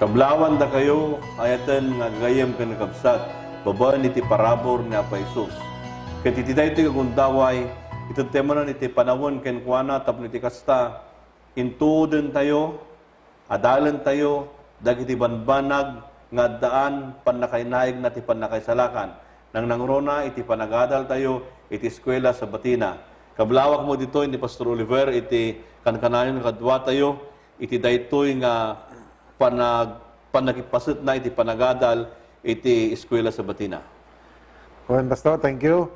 Kablawan da kayo, ayatan nga gayam ka nakabsat, babaan iti parabor ni Apa Isus. Ket iti daytoy kagundaway, iti tema na iti panawon ken kuana tapno iti kasta, intuuden tayo, adalan tayo, dagiti banbanag, nga daan, panakainaig na ti panakaisalakan. Nang nangrona, iti panagadal tayo, iti eskwela sa Batina. Kablawak mo dito, ni Pastor Oliver, iti kankanayon kadwa tayo, iti daytoy nga panagipasit na iti panagadal iti eskwela sa Batina. Kuan Pastor, thank you.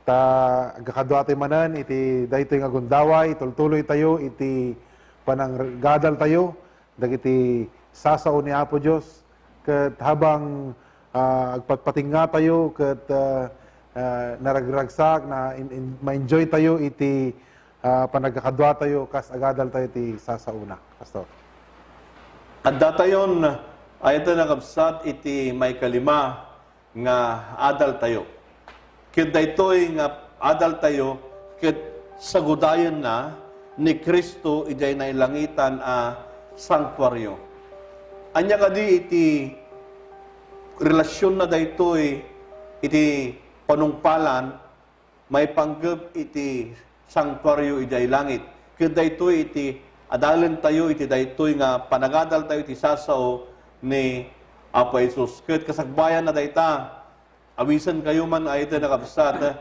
Agkakadwa tayo manan, iti daytoy nga gundaway, tultuloy tayo, iti pananggadal tayo, dagiti sasao ni Apo Diyos, ket habang agpatpatinga tayo, ket naragragsak, na ma-enjoy tayo, iti panagkakadwa tayo, kas agadal tayo, iti sasauna. Pastor. At datayon, ayatan nakabsat iti may kalima nga adal tayo. Kit daytoy nga adal tayo, kit sagudayon na ni Kristo ijay nailangitan a sanktuaryo. Anya kadi iti relasyon na daytoy iti panungpalan, may panggap iti sanktuaryo ijay langit. Kit daytoy iti adalan tayo iti daytoy nga panagadal tayo iti sasao ni Apa Isus. Ket kasagbayan na dayta, awisan kayo man ay ito nakabsat,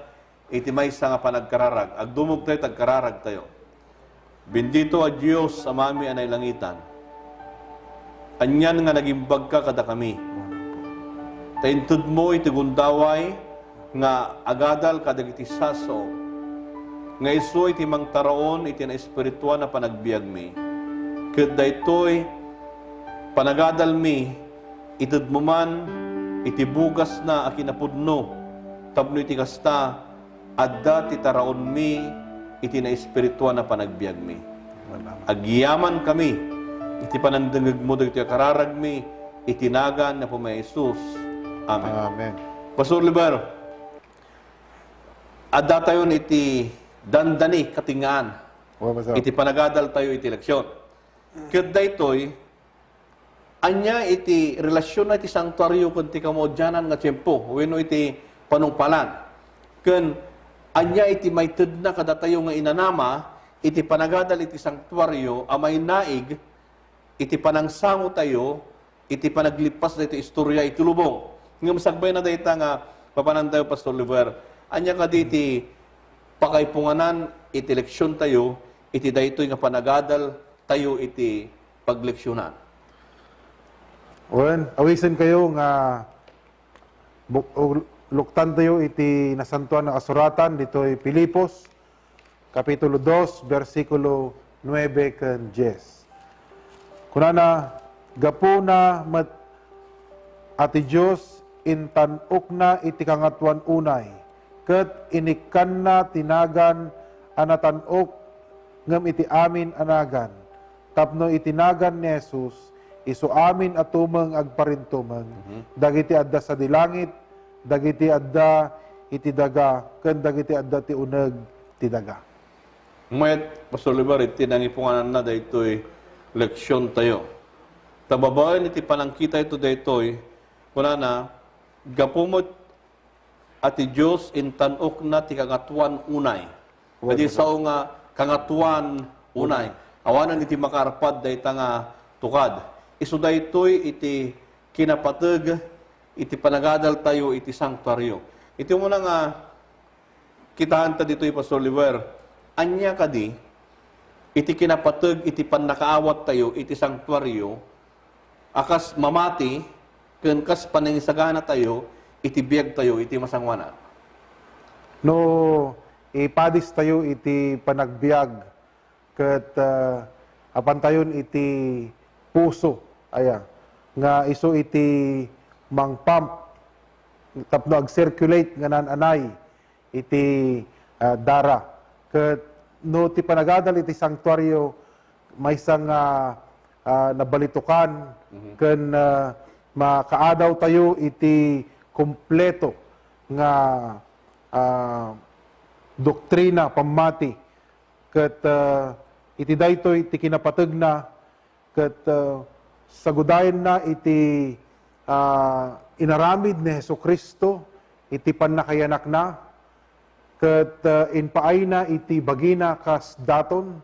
iti maysa nga panagkararag. Agdumog tayo, tagkararag tayo. Bendito a Dios amami anay langitan. Anyan nga nagimbag ka kada kami. Taintud mo iti gundaway nga agadal kada iti sasao. Nga iso iti mangtaraon iti na espirituan na panagbiag mi. Ket daytoy panagadal mi, itud mo man iti bugas na akinapudno, tapno iti kasta, adda ti taraon mi, iti na espirituan na panagbiag mi. Agyaman kami, iti panandangag mo iti kararag mi, itinagan na po may Isus. Amen. Amen. Pastor Liber, adda tayon iti dandani katingaan. Iti panagadal tayo iti leksyon. Ket daytoy anya iti relasyon na iti sanktuaryo ken ti kamodyanan nga tiempo wenno iti panungpalan. Ken anya iti mayted na kada tayo nga inanama iti panagadal iti sanktuaryo amay naig iti panangsango tayo iti panaglipas na iti istorya iti lubong. Ngem sagbay na dayta nga papanan tayo Pastor Oliver. Anya kadi iti pakaipunganan iti leksyon tayo, iti daytoy nga panagadal tayo iti pagleksyonan. Well, awisin kayo nga luktan tayo iti nasantuan na kasuratan dito'y Pilipos, Kapitulo 2, versikulo 9 ken 10. Kunana, gapuna mat ati Diyos intanok na iti kangatuan unay, ket inikan na tinagan anatanok ngem iti amin anagan. Tapno itinagan ni Jesus, isu amin atumeng agparintumeng, dagiti adda sa dilangit, dagiti adda iti daga, ken dagiti adda ti uneg ti daga. Mayat, Pastor Oliver, iti nangipunganan na daytoy leksyon tayo. Tababaen iti panangkita ito daytoy, kunana, gapumot ati Diyos intanok na ti kangatuan unay. Kadi sao nga kangatuan unay. Awanan iti makarpad dayta nga tukad. Isu daytoy iti kinapateg iti panagadal tayo iti sanktuaryo. Iti mo na nga kitaan ta ditoy Pastor Oliver. Anya kadi iti kinapateg iti panakaawat tayo iti sanktuaryo akas mamati ken kas panangisagana tayo iti biag tayo, iti masangwana. No, ipadis tayo iti panagbiag, ket apan tayon iti puso, aya, nga iso iti mangpump, tapno ag-circulate nga nananay, iti dara. Ket no, ti panagadal iti sanktuaryo, may isang nabalitukan, ken makaadaw tayo iti kompleto nga doktrina pamati ket iti daytoy ti kinapateg na ket sagudayan na iti inaramid ni Hesukristo, iti panakayanak na, ket inpaay na iti bagina kas daton,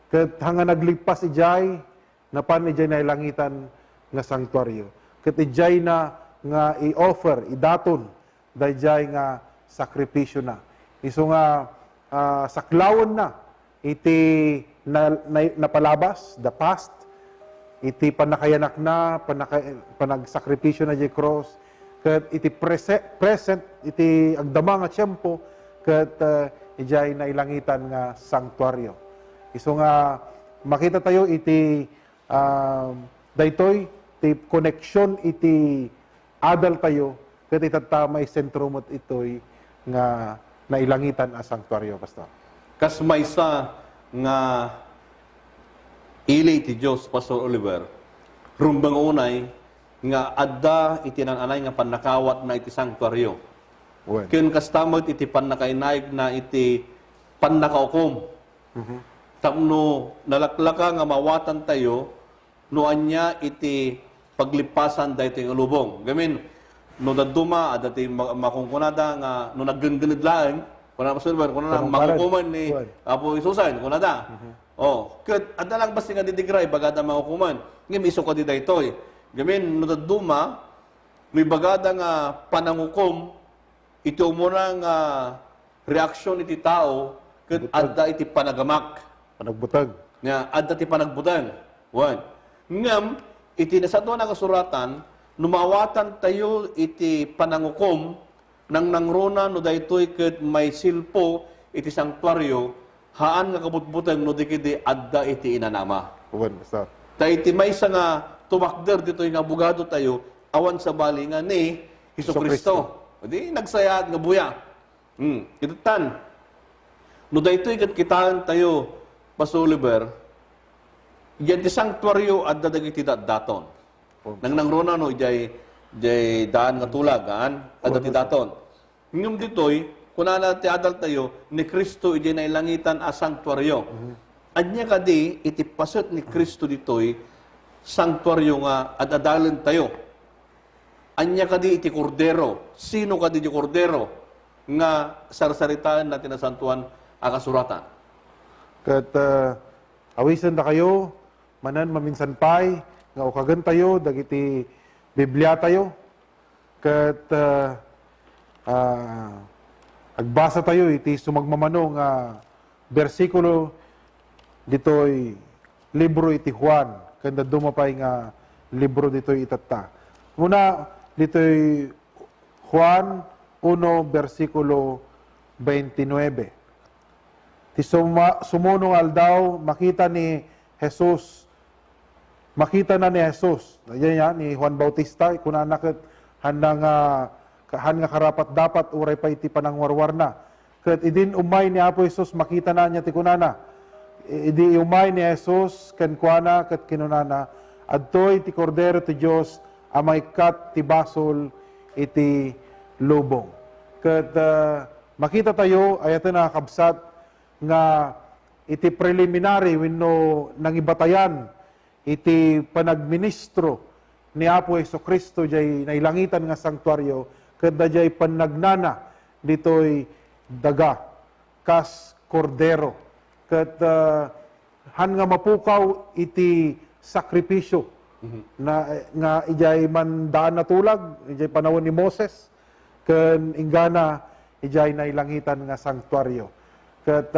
ket hanga naglipas ijay, napan ijay na ilangitan nga sanktuaryo. Ket ijay na nga i-offer, idaton, dayjay nga sakripisyo na. Iso nga saklawon na, iti napalabas, the past, iti panakayanak na, panagsakripisyo na di cross, ket iti present, iti agdama nga tiyempo, ket ijay na ilangitan nga sanktuaryo. Iso nga makita tayo iti daytoy ti connection iti adal tayo ket itatamay sentro mo't itoy nga nailangitan a sanktuaryo, Pastor. Kas maysa nga ili ti Dios, Pastor Oliver, rumbang unay nga adda iti nananay nga panakawat na iti sanktuaryo. Well. Ken kastamot iti panakainaig na iti panakaukom. Tapno nalaklaka nga mawatan tayo no anya iti paglipasan daytoy nga lubong. Gamin no daduma adati makungkunada nga no naggengened laeng kuna Pastor Oliver kuna makukuman ni Apo Isusan kunada. Oh, ket adda lang basta nga didigray bagada makukuman. Ngem iso ka di daytoy. Gamin no daduma may bagada nga panangukom iti umuna nga reaksyon iti tao ket adda iti panagamak. Panagbutag. Nga adda ti panagbutang. One. Ngem iti nasadwa nga kasuratan numawatan tayo iti panangukom nang nangruna no daytoy ket may silpo iti sanktuaryo haan nga kabutbutang no dikidi adda iti inanama. Well, Pastor. Ta iti maysa nga tumakder ditoy nga abogado tayo awan sa bali nga ni Hesukristo. Di nagsayad nga buya. Itutan. No daytoy ket kitaan tayo Pastor Oliver, yan ti sanktuaryo adda dagiti daton. Nang nangrona no ijay daan nga tulagan adda ti daton. Ngem ditoy kunana ti adal tayo ni Kristo ijay nailangitan a sanktuaryo. Anya kadi iti paset ni Kristo ditoy sanktuaryo nga adadalan tayo. Anya kadi iti kordero. Sino kadi ti kordero nga sarsaritaan natin na santuan a kasuratan. Ket awisan da kayo, manan maminsan pay, nga ukagan tayo, dagiti Biblia tayo, ket agbasa tayo, iti sumagmamano nga bersikulo, ditoy libro iti Juan, kanda dumapay nga libro ditoy itata. Muna, ditoy Juan 1, versikulo 29. Ti sumunong aldaw, makita ni Jesus, makita na ni Jesus, yan yan, ni Juan Bautista, kunanakit, han nga karapat dapat, uray pa iti panangwarwar na. Kat idin umay ni Apo Jesus, makita na niya ti kunana. Idi umay ni Jesus, kenkwana, kat kinunana, adtoy ti kordero ti Diyos, amay kat ti basol iti lubong. Kat makita tayo, ayatan na kabsat, nga iti preliminary wenno nangibatayan iti panagministro ni Apo Hesukristo jay nailangitan nga sanktuaryo ket dayjay panagnana ditoy daga kas kordero ket han nga mapukaw iti sakripisyo na nga ijay man daan na tulag ijay panahon ni Moses ken ingana ijay nailangitan nga sanktuaryo. Kat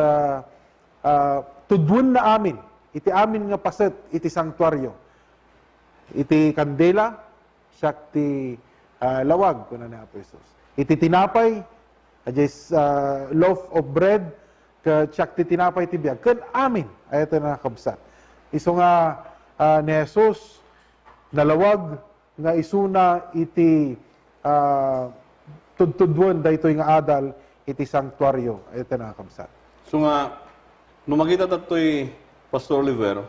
tudwan na amin, iti amin nga paset, iti sanktuaryo. Iti kandela, siyak ti lawag, kuna na Apo Jesus. Iti tinapay, ajay loaf of bread, kat siyak ti tinapay ti biyag. Kan amin, ayat na kabsat. Iso nga ni Jesus, nalawag, nga isuna iti tudwan da ito nga adal, iti sanktuaryo, ayat na kabsat. So nga, nung makita tatoy Pastor Oliver,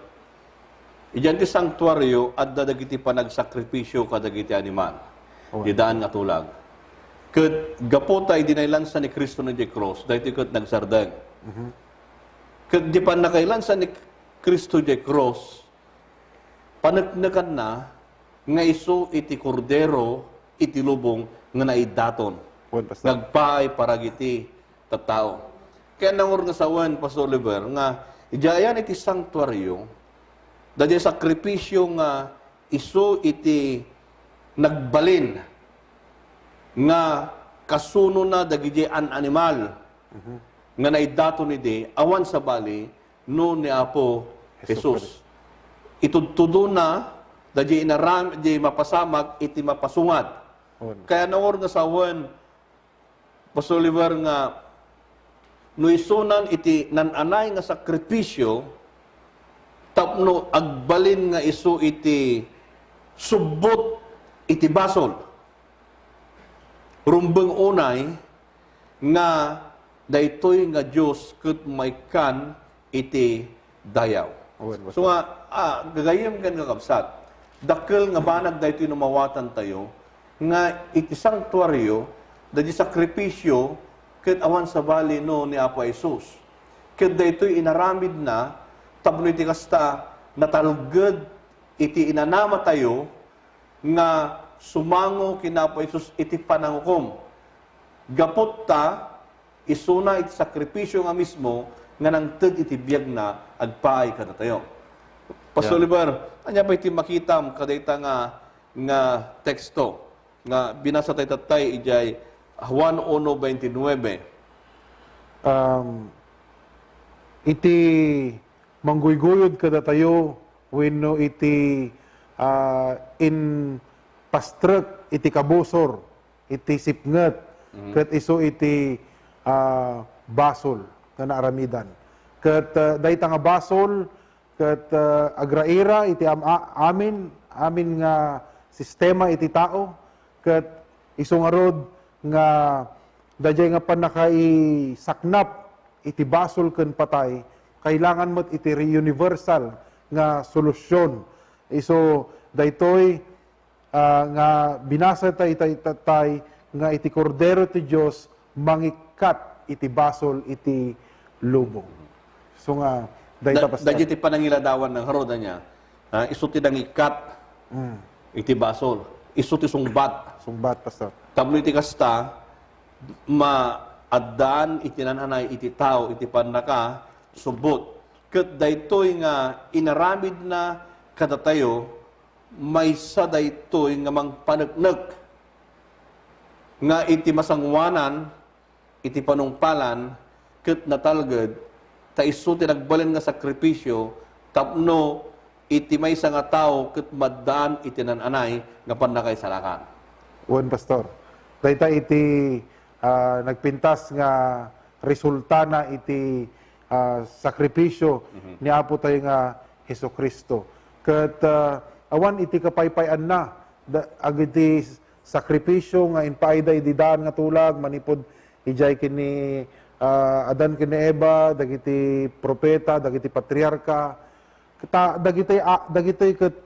iyan ti sanktuaryo at dadagiti panagsakripisyo kadagiti animal. Idaan nga tulag. Ket gapota idinailansa ni Kristo na di cross, dahil ket nagsardeng. Ket di pa nakailansa ni Kristo di cross, panagnakan na nga iso iti kordero iti lubong nga naidaton. Wan, Pastor. Nagpaay paragiti tattao. Kaya nangur nga sawan, Pastor Oliver, nga ijayan iti sanctuaryo, dadi sakripisyo nga iso iti nagbalin nga kasuno na dagiti an animal nga naidaton iti awan sa bali no ni Apo Jesus. Itudtudo na dadi inaram di mapasamag iti mapasungat. Wan. Kaya nangur nga sawan, Pastor Oliver, nga no isunan iti nananay nga sakripisyo tapno agbalin nga isu iti subbot iti basol. Rumbeng unay nga daytoy nga Dios ket maykan iti dayaw. Wan, Pastor. So nga gagayem kan nga kapsat. Dakkel nga banag daytoy numawatan tayo nga iti sanctuaryo dadi sakripisyo ket awan sa bali no ni Apo Jesus. Ket daytoy inaramid na tapno iti kasta natalged iti inanama tayo nga sumango kina Apo Jesus iti panangukom. Gapot ta isuna iti sakripisyo nga mismo nga nangted iti biyag na agpaay kada tayo. Pastor Oliver, anya pa iti makitam kadayta nga teksto nga binasa tayo tatay ijay Juan 1:29. Iti mangguyguyod kada tayo wenno iti in pastrek iti kabusor iti sipnget ket isu iti basol nga naaramidan ket dayta nga basol ket agraira iti amin nga sistema iti tao ket isu nga rod nga dayjay nga pannakai saknap iti basol ken patay kailangan mo't iti universal nga solusyon. Iso daytoy nga binasa tay nga iti kordero ti Dios mangikat iti basol iti lubong. So nga dayta Pastor. Dadi ti panangiladawan ng haroda niya. Isu ti nangikat iti basol. Isu ti sungbat. Sumbat Pastor. Tapno iti kasta maaddaan iti nananay iti tao iti panaka subot. Ket daytoy nga inaramid na kada tayo maysa daytoy nga mangpaneknek nga iti masangwanan iti panungpalan ket natalged ta isu ti nagbalin nga sakripisyo tapno iti maysa nga tawo ket maddaan iti nananay nga panakay salakan. Wan Pastor. Dayta iti nagpintas nga resulta na iti sakripisyo ni Apo tayo nga Hesukristo. Ket awan iti kapaypayan na agiti sakripisyo nga inpaida iti daan nga tulag manipod ijay kini Adan kini Eva dagiti propeta dagiti patriarka dagiti ket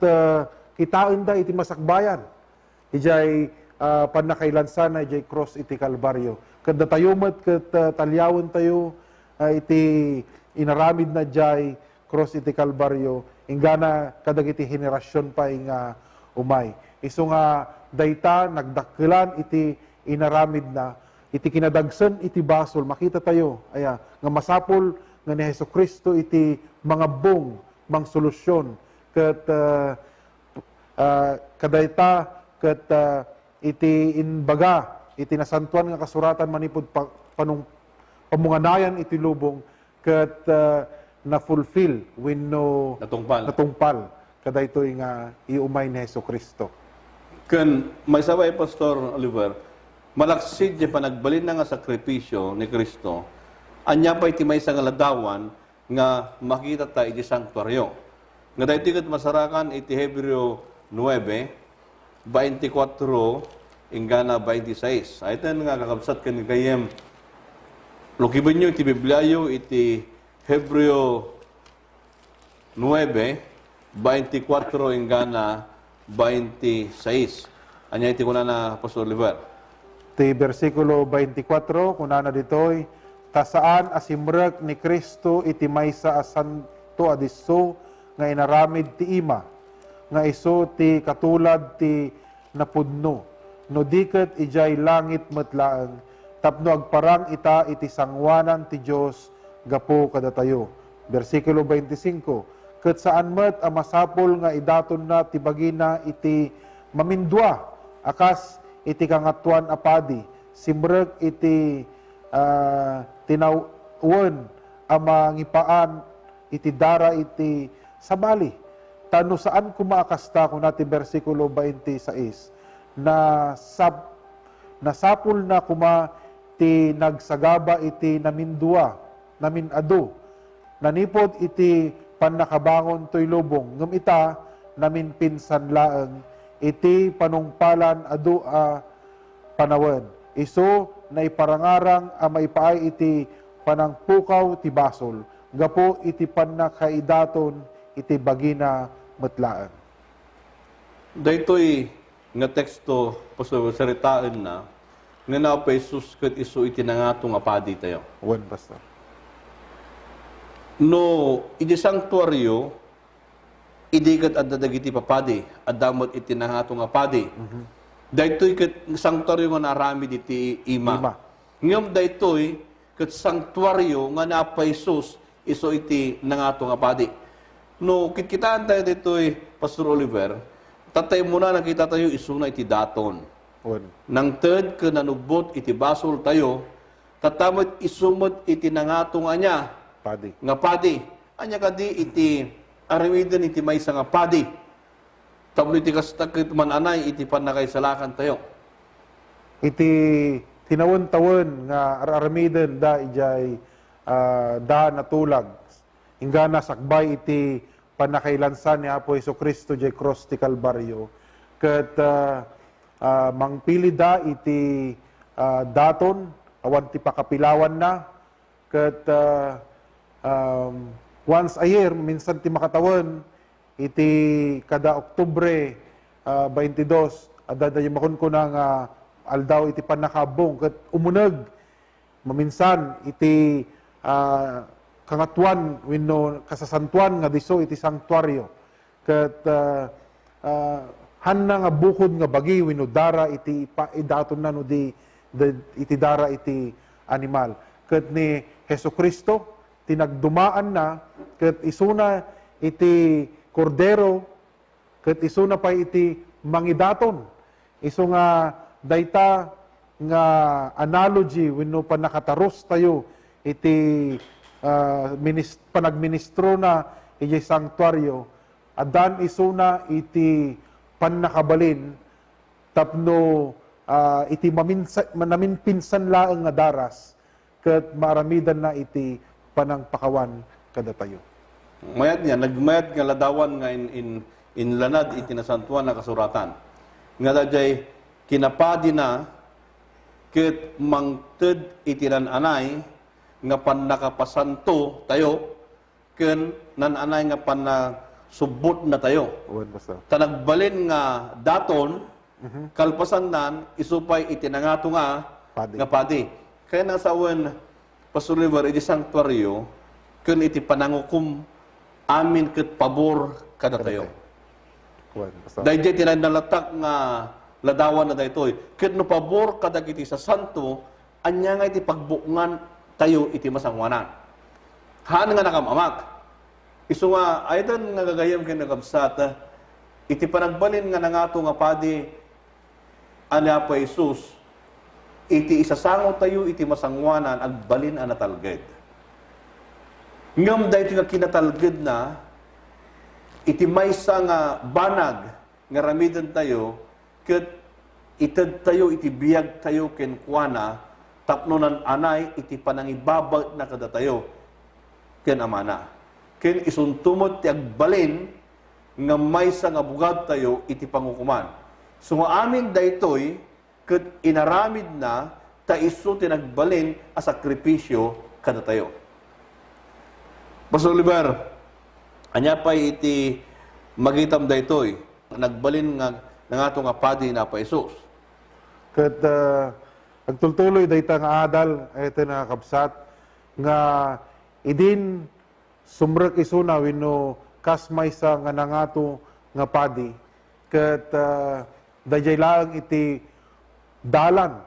kitaen da iti masakbayan ijay panakailansan na ijay cross iti Kalbaryo ket datayumet ket talyawon tayo iti inaramid na jay cross iti Kalbaryo ingana kadagiti henerasyon pa nga umay. Isu nga dayta nagdakkelan iti inaramid na iti kinadagsen iti basol makita tayo aya nga masapol nga ni Hesukristo iti mga bong mang solusyon ket kadayta ket iti inbaga iti nasantuan nga kasuratan manipod pamunganayan iti lubong ket na-fulfill wenno natungpal kadaytoy nga iumay ni Hesukristo. Ken may sabay Pastor Oliver, malaksid di panagbalin na nga sakripisyo ni Kristo, anya pa iti maysa nga ladawan nga makita ta iti sanctuaryo. Nga daytoy ket masarakan iti Hebreo 9:24 ingana 26. Ayten nga kakabsat ken kayem lukiben nyo iti Bibliayo iti Hebreo 9:24 ingana 26. Anya iti kuna na Pastor Oliver. Ti versikulo 24 kunana ditoy tasaan asimrek ni Kristo iti maysa a santo adiso nga inaramid ti ima nga iso ti katulad ti napudno. No diket ijay langit metlaeng, tapno agparang ita iti sangwanan ti Dios gapo kadatayo. Versikulo 25, ket saan met a masapol nga idaton na ti bagina iti mamindwa, akas iti kangatuan apadi, simrek iti tinawen a mangipaan iti dara iti sabali. Tano saan kumakasta kung natin versikulo 26, nasapul na kuma ti nagsagaba iti namindua, naminado, nanipod iti panakabangon to'y lubong, ngem ita namin pinsan laeng, iti panungpalan adu a panawen. Iso na iparangarang a maipaay iti panangpukaw ti basol, gapo iti panakaidaton iti bagina metlaeng. Daytoy nga teksto pasuritaan na nga na pa Jesus ket isu iti nangatong apadi tayo. Wen, Pastor. No, iti sanktuaryo, idikat at dadagiti papadi, at damot iti nangatong apadi. Daytoy ket sanktuaryo nga narami iti ima. Ngem daytoy ket sanktuaryo nga na pa Jesus isu iti nangatong apadi. No, kitkitaan tayo daytoy, Pastor Oliver, tatay mo na nakita tayo isuna iti daton. Wen. Nang ted ke nanubot iti basol tayo, tatamot isumot iti nangatong anya, Padi. nga padi. Anya kadi iti aramiden iti maysa nga padi. Tapno iti kastakit man anay iti panakaisalakan tayo. Iti tinawon-tawon nga aramiden da ijay da natulag. Ingga nasakbay iti panakailansan ni Apo Jesucristo jay cross ti Kalbaryo. Ket mangpili da iti daton awan ti pakapilawan na. Ket once a year, minsan ti makatawan, iti kada Oktubre 22, adadayo makon ko na nga aldaw iti panakabong, ket umuneg, maminsan iti kangatuan, wenno kasasantuan nga diso iti sanktuaryo, ket hanna nga bukod nga bagi, wenno dara iti paidaton na no iti dara iti animal. Ket ni Jesucristo, tinagdumaan na, ket isuna iti kordero, ket isuna pa iti mangidaton. Isu nga dayta nga analogy wenno panakataros tayo iti panagministro na iti sanktuaryo, adan isuna iti pannakabalin tapno iti maminpinsan laeng nga daras, ket maaramidan na iti panangpakawan kada tayo. Mayat niya, nagmayat nga ladawan nga in lanad iti nasantuan na kasuratan. Nga dajay kinapadi na ket mangted iti nananay nga panakapasanto tayo ken nananay nga panasubot na tayo. Wen, Pastor. Tanagbalin nga daton kalpasan nan isupay iti nangato nga Padi. nga padi. Kaya nasa awan Pastor Oliver, iti sanktuaryo, kun iti panangukum amin ket pabor kada tayo. Wen, Pastor. Dahil di tinanalatak nga ladawan na daytoy. Ket no pabor kada iti sa santo, anya nga iti pagbukngan tayo iti masangwanan. Han nga nakamamak. Isu nga, aydan nga gagayam ken nagabsat, iti panagbalin nga nangato nga padi, ana pa Jesus, iti isasango tayo iti masangwanan agbalin a natalged. Ngam dahil nga kinatalged na, iti maysa nga banag nga ramidan tayo, ket ited tayo iti biyag tayo ken kuana, tapno nan anay iti panangibabag na kada tayo ken amana. Ken isuntumot ti agbalin nga maysa nga bugad tayo iti pangukuman. So nga amin daytoy ket inaramid na ta isu tinagbalin a sakripisyo kada tayo. Pastor Oliver, anya pa iti magitam daytoy nagbalin nga nangato nga padi na pa Jesus. Ket agtultuloy dayta nga adal ito na kabsat nga idin sumrek isuna wenno kas maysa nga nangato nga padi ket dayjay lang iti dalan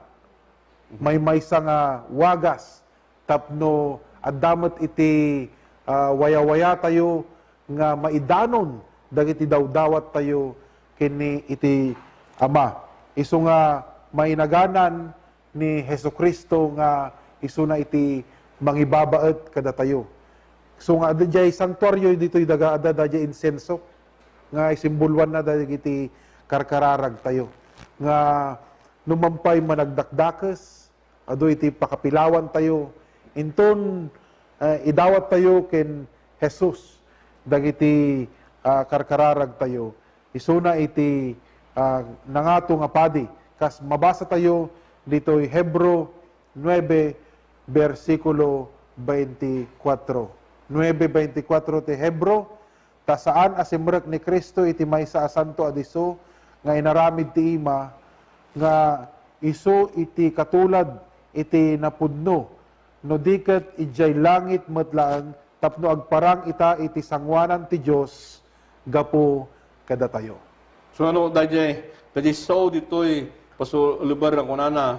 may maysa nga wagas tapno addamet iti waya-waya tayo nga maidanon dagiti dawdawat tayo kini iti Ama. Isu nga mainaganan ni Hesukristo nga isu na iti mangibabaet kada tayo. So nga adjay sanctuaryo dito'y daga adjay insenso nga isimbulwan na dagiti karkararag tayo. Nga numampay managdakdakes adu iti pakapilawan tayo inton idawat tayo ken Jesus dagiti karkararag tayo. Isuna iti nangato nga padi. Kas mabasa tayo dito'y Hebro 9 versikulo 24. 9:24 ti Hebro, ta saan asimrek ni Kristo iti maysa a santo adiso nga inaramid ti ima nga isu iti katulad iti napudno no diket ijay langit metlaan tapno agparang ita iti sangwanan ti Dios gapo kada tayo. So ano, dajay so dito'y pasulubar ng kunana,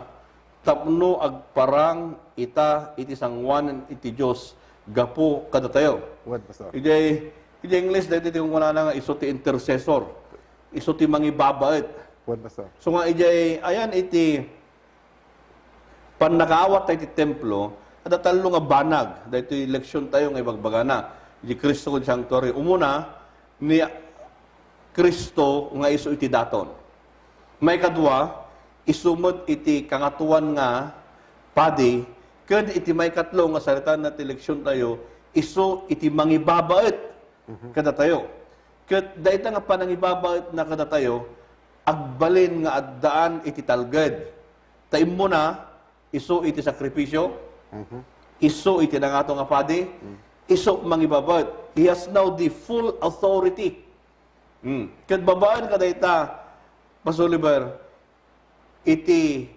tapno agparang ita iti sangwanan iti Diyos, gapo kada tayo. What, Pastor? Iti English, dahil iti kunana nga iso ti intercessor, iso ti mangibabaet. What, Pastor? So nga ijay, ayan iti panakaawat tayo iti templo, at talo nga banag, dahil iti leksyon tayo nga ibagbagana, iti Kristo kung sanctuary. Umuna, ni Kristo nga iso iti daton. May kadwa, isumod iti kangatuan nga padi, ken iti may katlo nga salita na eleksyon tayo, iso iti mangibabaet kada tayo. Ket dayta nga panangibabaet na kada tayo, agbalin nga addaan iti talged. Taim mo na, iso iti sakripisyo, iso iti nangato nga padi, iso mangibabaet. He has now the full authority. Ket babaan ka dayta, Pasoliver, iti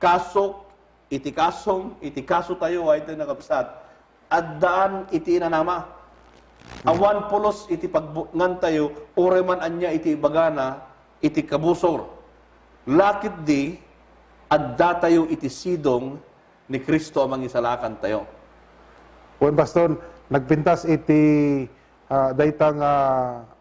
kasok, iti kasom, iti kaso tayo, ay ito nakapsat, addaan iti inanama. Awan pulos iti pagngan tayo, oreman anya iti bagana, iti kabusor. Lakit di, adda tayo iti sidong ni Kristo amang isalakan tayo. Juan Pastor, nagpintas iti daytang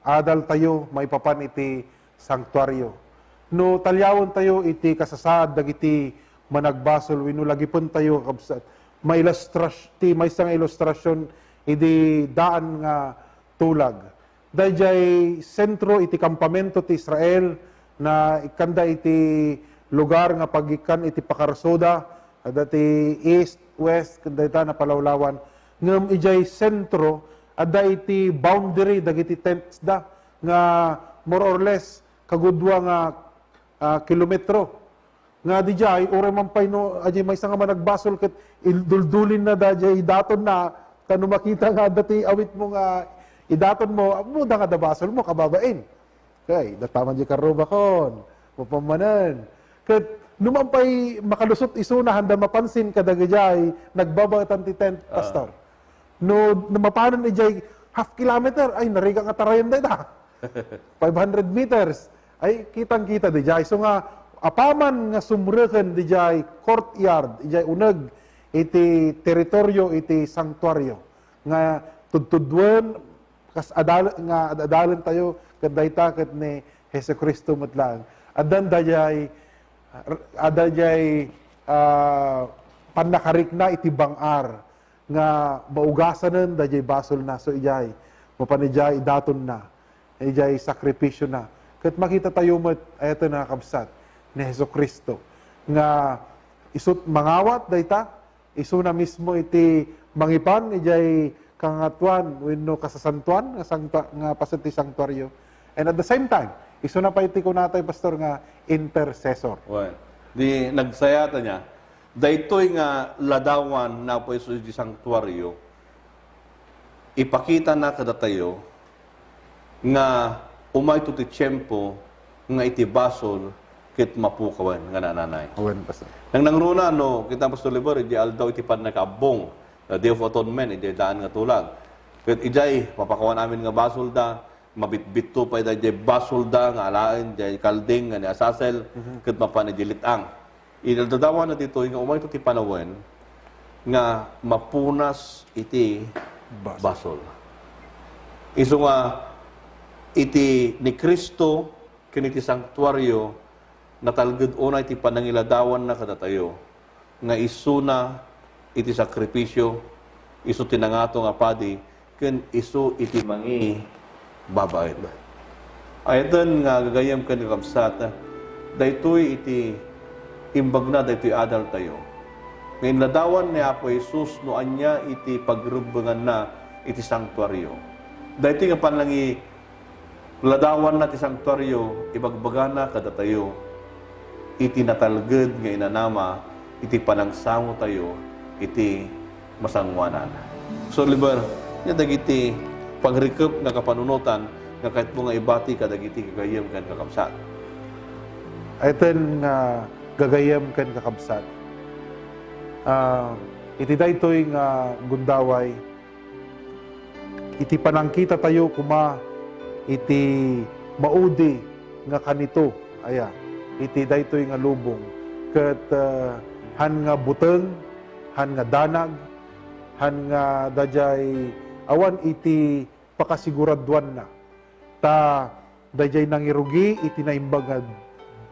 adal tayo, may papan iti sanktuaryo. No talyawon tayo iti kasasad dagiti managbasol wenno lagipon tayo kabsat. May isang ilustrasyon iti daan nga tulag. Dayjay sentro iti kampamento ti Israel na ikanda iti lugar nga pagikan iti pakarsoda dati east west kanda na palawlawan ngem ijay sentro adda iti boundary dagiti tents da nga more or less kagudwa nga kilometro nga dijay ore man pay no ajay may nga managbasol ket ilduldulin na dajay daton na kanu makita nga dati awit mo nga idaton mo da nga dabasol mo kababain kay dataman di karoba kon mapamanan ket numampay makalusot iso na handa mapansin kadagajay nagbabatan ti tent pastor no mapanon ijay half kilometer ay nariga nga tarayan da 500 meters ay kitang-kita dijay. So nga apaman nga sumreken dijay courtyard, dijay uneg iti teritoryo iti sanktuaryo nga tudtudwen kas adalan tayo ket dayta ket ni Hesukristo metlang. Addan dayay pannakarikna iti bangar nga maugasanen dayay basol na so ijay mapanijay daton na ijay sakripisyo na. Ket makita tayo met ayto na kabsat ni Hesukristo nga isut mangawat dayta isu na mismo iti mangipan ijay kangatuan wenno kasasantuan nga paset ti sanktuaryo and at the same time isu na pa iti kunatay pastor nga intercessor. Well, di nagsayata niya daytoy nga ladawan na po isu di sanktuaryo ipakita na kada tayo nga umay to ti tiyempo nga iti basol ket mapukawan nga nananay. Awen pastor. Nang nangruna no kita Pastor Liber iti aldaw iti panakabong the Day of Atonement iti daan nga tulag. Ket ijay papakawan amin nga basol da mabitbit to pa ida jay basol da nga alain jay kalding nga ni asasel ket mapan dilitang. Idadadawa na dito nga umay to ti panawen nga mapunas iti basol. Isu nga iti ni Kristo ken iti sanktuaryo natalged unay ti panangiladawan na kadatayo nga isuna iti sakripisyo isu tinangato nga padi ken isu iti mangi babaid. Ayatan nga gagayam ken kakabsat daytoy iti imbag na daytoy adal tayo. Ngayon ladawan ni Apo Jesus no anya iti pagrubangan na iti sanktuaryo. Daytoy nga panlangi ladawan na ti sanktuaryo ibagbagana kadatayo iti natalged nga inanama iti panangsango tayo iti masangwanan. So liber nya dagiti pagrikep nga kapanunutan nga kahit mo nga ibati ka dagiti gagayem ken kakabsat. Ayten nga gagayem ken kakabsat. Iti daytoy nga gundaway iti panangkita tayo kuma iti maudi nga kanito aya iti daytoy nga lubong ket han nga buteng, han nga danag, han nga dajay awan iti pakasiguraduan na ta dajay nangirugi iti naimbag nga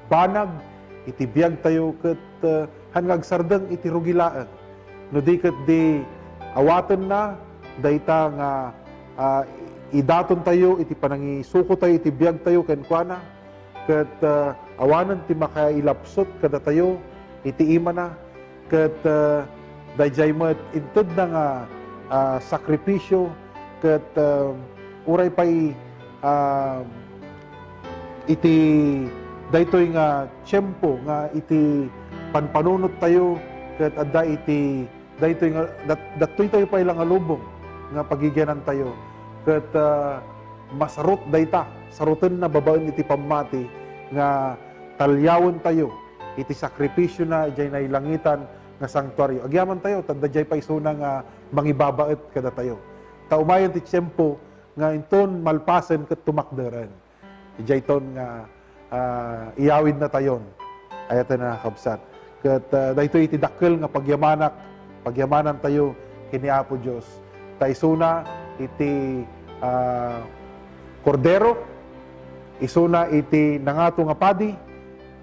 banag iti biag tayo ket han nga agsardeng iti rugilaan no di ket di awaten na dayta nga idaton tayo iti panangisuko tayo iti biag tayo ken kuana ket awanan ti makailapsot kada tayo iti ima na ket dayjay met inted na nga sakripisyo ket uray pay iti daytoy nga tiyempo nga iti panpanunot tayo ket adda iti daytoy nga datoy tayo pay lang nga lubong nga pagigyanan tayo ket masarot dayta saruten na babaen iti pamati nga talyawon tayo iti sakripisyo na ijay nailangitan nga sanktuaryo. Agyaman tayo tanda jay paisuna nga mangibabaet kada tayo. Ta umayon ti tiyempo nga inton malpasen ket tumakderen. Ijay ton nga iyawid na tayon. Ayatan na kabsat. Ket daytoy iti dakkel nga pagyamanan tayo kini Apo Dios. Ta isuna iti kordero, isuna iti nangato nga padi,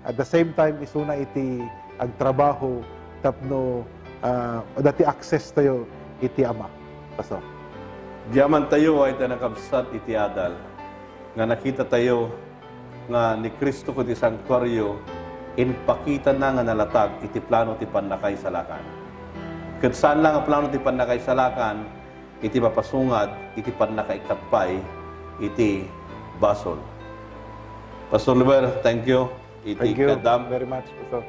at the same time isuna iti agtrabaho tapno dati access tayo iti Ama. Pastor. Diyaman tayo ay tanakabsat iti adal nga nakita tayo nga ni Kristo ko ti sanktuaryo inpakita na nga nalatag iti plano ti pannakay salakan. Ket saan lang ang plano ti pannakay salakan iti mapasungad iti pannakay katpay iti basol. Pastor Liber, thank you. Iti Thank you kadam. very much, Pastor.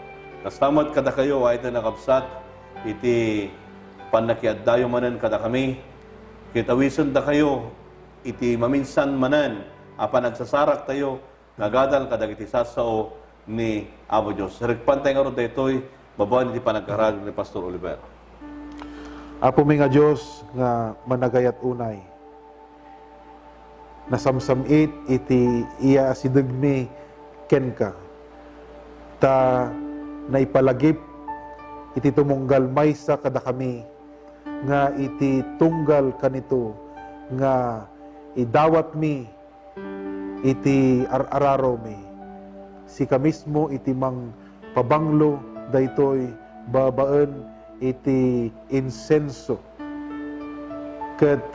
Kastamat kada kayo ay nakabsat iti panakiaddayo manen kada kami. Kitawisan da kayo iti maminsan manen apan nagsasarak tayo nagadal kadag iti sasao ni Apo Dios. Rikpantay nga ron daytoy babaan iti panagkarag ni Pastor Oliver. Apo mi nga Dios nga managayat unay. Nasamsamit iti iya sidegmi kenka. Ta naipalagip iti tumunggal maysa kada kami nga iti tunggal kanito nga idawat mi iti arararo mi sika mismo iti mang pabanglo daytoy babaen iti insenso ket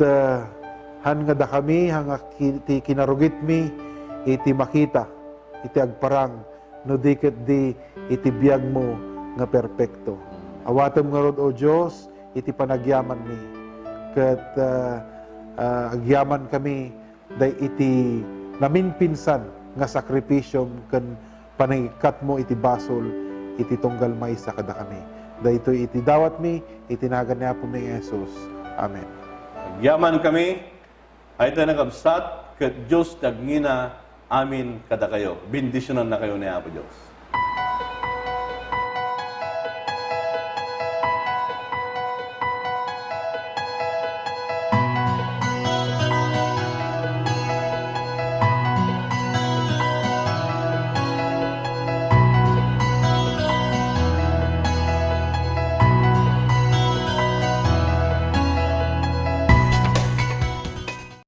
han nga da kami hanga iti kinarugit mi iti makita iti agparang no diket di iti biag mo nga perpekto. Awatem nga rod o Dios iti panagyaman mi ket agyaman kami day iti namin pinsan nga sakripisyo ken panagikat mo iti basol iti tunggal maysa kada kami. Daytoy iti dawat mi iti nagan ni Apo mi Jesus. Amen. Agyaman kami ay tanakabsat ket Dios tagngina amin kada kayo. Bendisyonan na kayo ni Apo Dios.